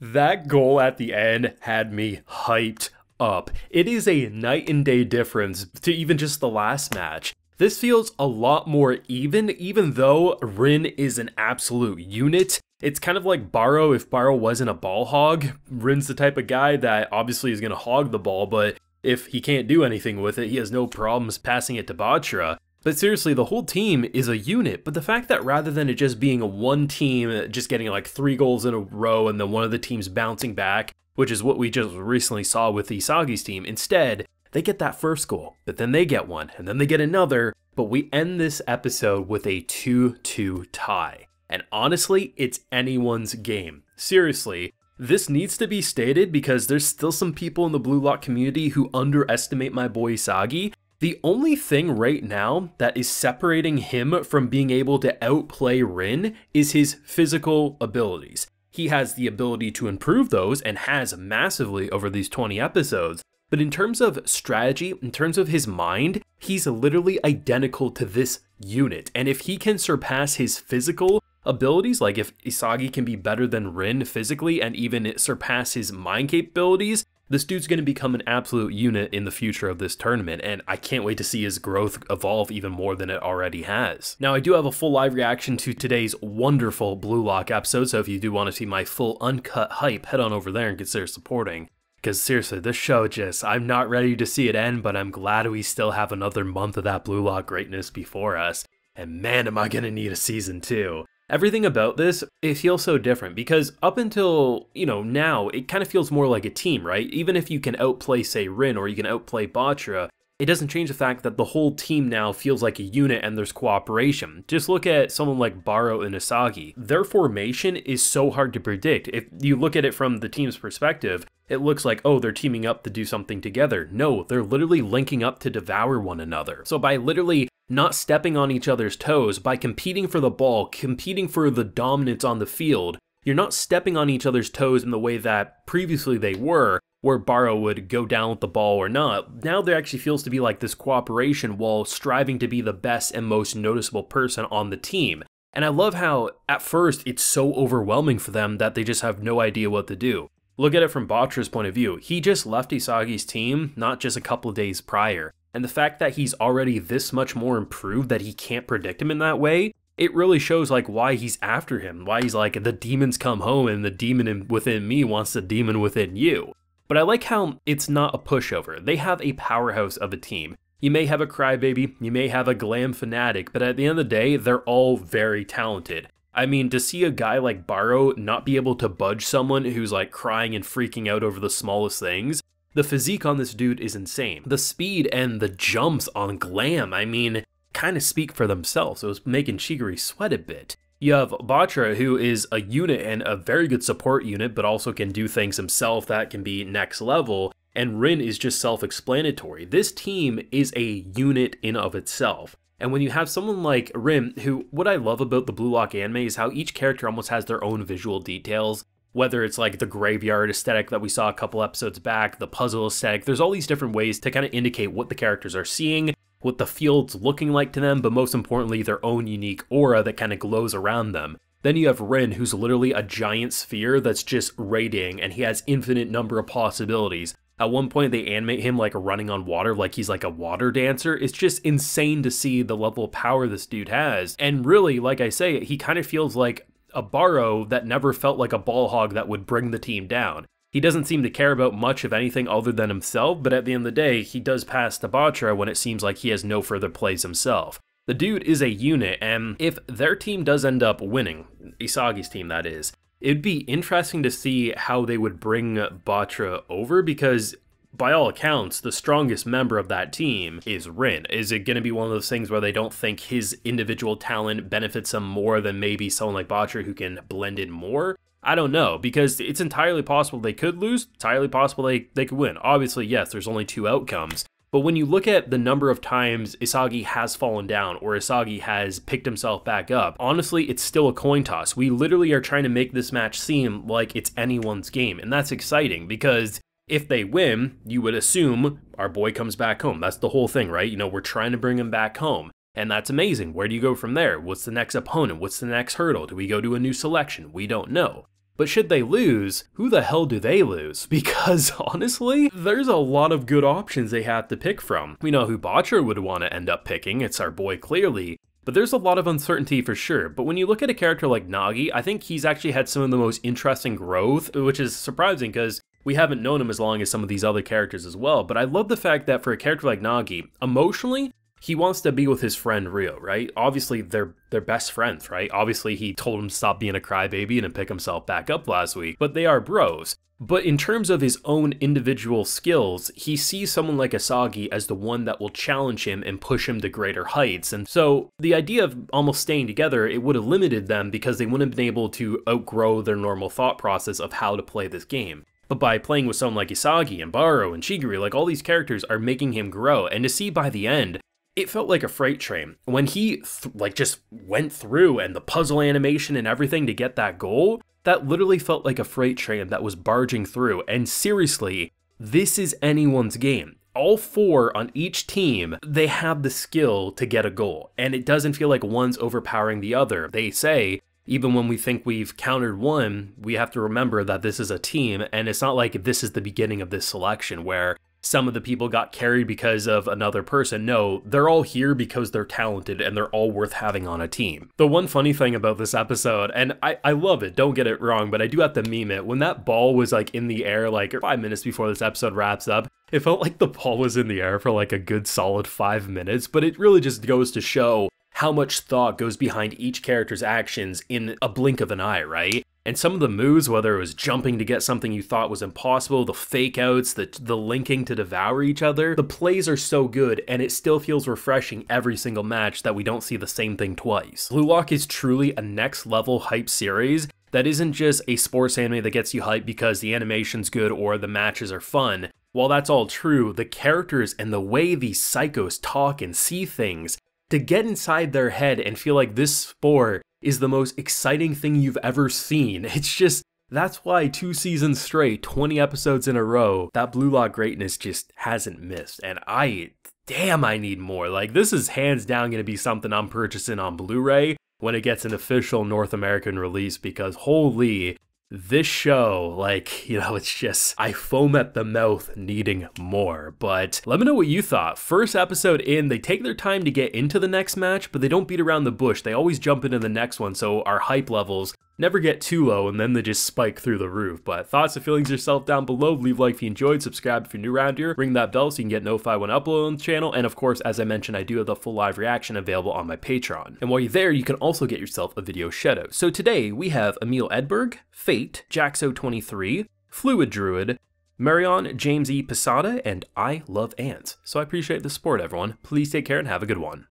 That goal at the end had me hyped up. It is a night and day difference to even just the last match. This feels a lot more even though Rin is an absolute unit. It's kind of like Barrow if Barrow wasn't a ball hog. Rin's the type of guy that obviously is going to hog the ball, but if he can't do anything with it, he has no problems passing it to Bachra. But seriously, the whole team is a unit, but the fact that rather than it just being a one team just getting like 3 goals in a row and then one of the teams bouncing back, which is what we just recently saw with Isagi's team, instead, they get that first goal, but then they get one, and then they get another, but we end this episode with a 2-2 tie. And honestly, it's anyone's game. Seriously, this needs to be stated because there's still some people in the Blue Lock community who underestimate my boy Isagi. The only thing right now that is separating him from being able to outplay Rin is his physical abilities. He has the ability to improve those and has massively over these 20 episodes. But in terms of strategy, in terms of his mind, he's literally identical to this unit. And if he can surpass his physical abilities, like if Isagi can be better than Rin physically and even surpass his mind capabilities, this dude's going to become an absolute unit in the future of this tournament, and I can't wait to see his growth evolve even more than it already has. Now, I do have a full live reaction to today's wonderful Blue Lock episode, so if you do want to see my full uncut hype, head on over there and consider supporting. Because seriously, this show I'm not ready to see it end, but I'm glad we still have another month of that Blue Lock greatness before us. And man, am I going to need a season 2. Everything about this, it feels so different because up until, now, it kind of feels more like a team, right? Even if you can outplay, say, Rin or you can outplay Bachra, it doesn't change the fact that the whole team now feels like a unit and there's cooperation. Just look at someone like Barrow and Isagi. Their formation is so hard to predict. If you look at it from the team's perspective, it looks like, oh, they're teaming up to do something together. No, they're literally linking up to devour one another. So by literally not stepping on each other's toes, by competing for the ball, competing for the dominance on the field, you're not stepping on each other's toes in the way that previously they were, where Barrow would go down with the ball or not. Now there actually feels to be like this cooperation while striving to be the best and most noticeable person on the team. And I love how, at first, it's so overwhelming for them that they just have no idea what to do. Look at it from Bachra's point of view. He just left Isagi's team not just a couple of days prior. And the fact that he's already this much more improved that he can't predict him in that way, it really shows like why he's after him. Why he's like, the demons come home and the demon within me wants the demon within you. But I like how it's not a pushover. They have a powerhouse of a team. You may have a crybaby, you may have a glam fanatic, but at the end of the day, they're all very talented. I mean, to see a guy like Barrow not be able to budge someone who's like crying and freaking out over the smallest things, the physique on this dude is insane. The speed and the jumps on Glam, I mean, kind of speak for themselves. It was making Chigiri sweat a bit. You have Bachra, who is a unit and a very good support unit, but also can do things himself that can be next level, and Rin is just self-explanatory. This team is a unit in of itself. And when you have someone like Rin, who, what I love about the Blue Lock anime is how each character almost has their own visual details, whether it's like the graveyard aesthetic that we saw a couple episodes back, the puzzle aesthetic, there's all these different ways to kind of indicate what the characters are seeing, what the field's looking like to them, but most importantly, their own unique aura that kind of glows around them. Then you have Rin, who's literally a giant sphere that's just radiating, and he has infinite number of possibilities. At one point, they animate him like running on water, like he's like a water dancer. It's just insane to see the level of power this dude has. And really, like I say, he kind of feels like a Barrow that never felt like a ball hog that would bring the team down. He doesn't seem to care about much of anything other than himself, but at the end of the day, he does pass to Bachra when it seems like he has no further plays himself. The dude is a unit, and if their team does end up winning, Isagi's team that is, it'd be interesting to see how they would bring Bachra over, because by all accounts, the strongest member of that team is Rin. Is it going to be one of those things where they don't think his individual talent benefits him more than maybe someone like Bachra who can blend in more? I don't know, because it's entirely possible they could lose, entirely possible they could win. Obviously, yes, there's only 2 outcomes. But when you look at the number of times Isagi has fallen down or Isagi has picked himself back up, honestly, it's still a coin toss. We literally are trying to make this match seem like it's anyone's game, and that's exciting because if they win, you would assume our boy comes back home. That's the whole thing, right? We're trying to bring him back home. And that's amazing. Where do you go from there? What's the next opponent? What's the next hurdle? Do we go to a new selection? We don't know. But should they lose, who the hell do they lose? Because honestly, there's a lot of good options they have to pick from. We know who Botcher would want to end up picking, it's our boy clearly. But there's a lot of uncertainty for sure. But when you look at a character like Nagi, I think he's actually had some of the most interesting growth, which is surprising because we haven't known him as long as some of these other characters as well. But I love the fact that for a character like Nagi, emotionally, he wants to be with his friend Ryo, right? Obviously, they're best friends, right? Obviously, he told him to stop being a crybaby and to pick himself back up last week, but they are bros. But in terms of his own individual skills, he sees someone like Asagi as the one that will challenge him and push him to greater heights. And so the idea of almost staying together, it would have limited them because they wouldn't have been able to outgrow their normal thought process of how to play this game. But by playing with someone like Isagi and Baro and Chigiri, like all these characters are making him grow. And to see by the end, it felt like a freight train. When he just went through and the puzzle animation and everything to get that goal, that literally felt like a freight train that was barging through. And seriously, this is anyone's game. All four on each team, they have the skill to get a goal. And it doesn't feel like one's overpowering the other. They say, even when we think we've countered one, we have to remember that this is a team. And it's not like this is the beginning of this selection where some of the people got carried because of another person. No, they're all here because they're talented and they're all worth having on a team. The one funny thing about this episode, and I love it, don't get it wrong, but I do have to meme it. When that ball was like in the air like 5 minutes before this episode wraps up, it felt like the ball was in the air for like a good solid 5 minutes, but it really just goes to show how much thought goes behind each character's actions in a blink of an eye, right? And some of the moves, whether it was jumping to get something you thought was impossible, the fake outs, the linking to devour each other, the plays are so good and it still feels refreshing every single match that we don't see the same thing twice. Blue Lock is truly a next level hype series that isn't just a sports anime that gets you hyped because the animation's good or the matches are fun. While that's all true, the characters and the way these psychos talk and see things, to get inside their head and feel like this sport is the most exciting thing you've ever seen. It's just, that's why 2 seasons straight, 20 episodes in a row, that Blue Lock greatness just hasn't missed. And damn, I need more. Like, this is hands down gonna be something I'm purchasing on Blu-ray when it gets an official North American release, because holy, this show, like, you know, it's just, I foam at the mouth needing more. But let me know what you thought. First episode in, they take their time to get into the next match, but they don't beat around the bush. They always jump into the next one, so our hype levels never get too low, and then they just spike through the roof. But thoughts and feelings yourself down below. Leave a like if you enjoyed, subscribe if you're new around here, ring that bell so you can get notified when I upload on the channel, and of course, as I mentioned, I do have the full live reaction available on my Patreon. And while you're there, you can also get yourself a video shoutout. So today, we have Emil Edberg, Fate, Jaxo23, Fluid Druid, Marion, James E. Posada, and I Love Ants. So I appreciate the support, everyone. Please take care and have a good one.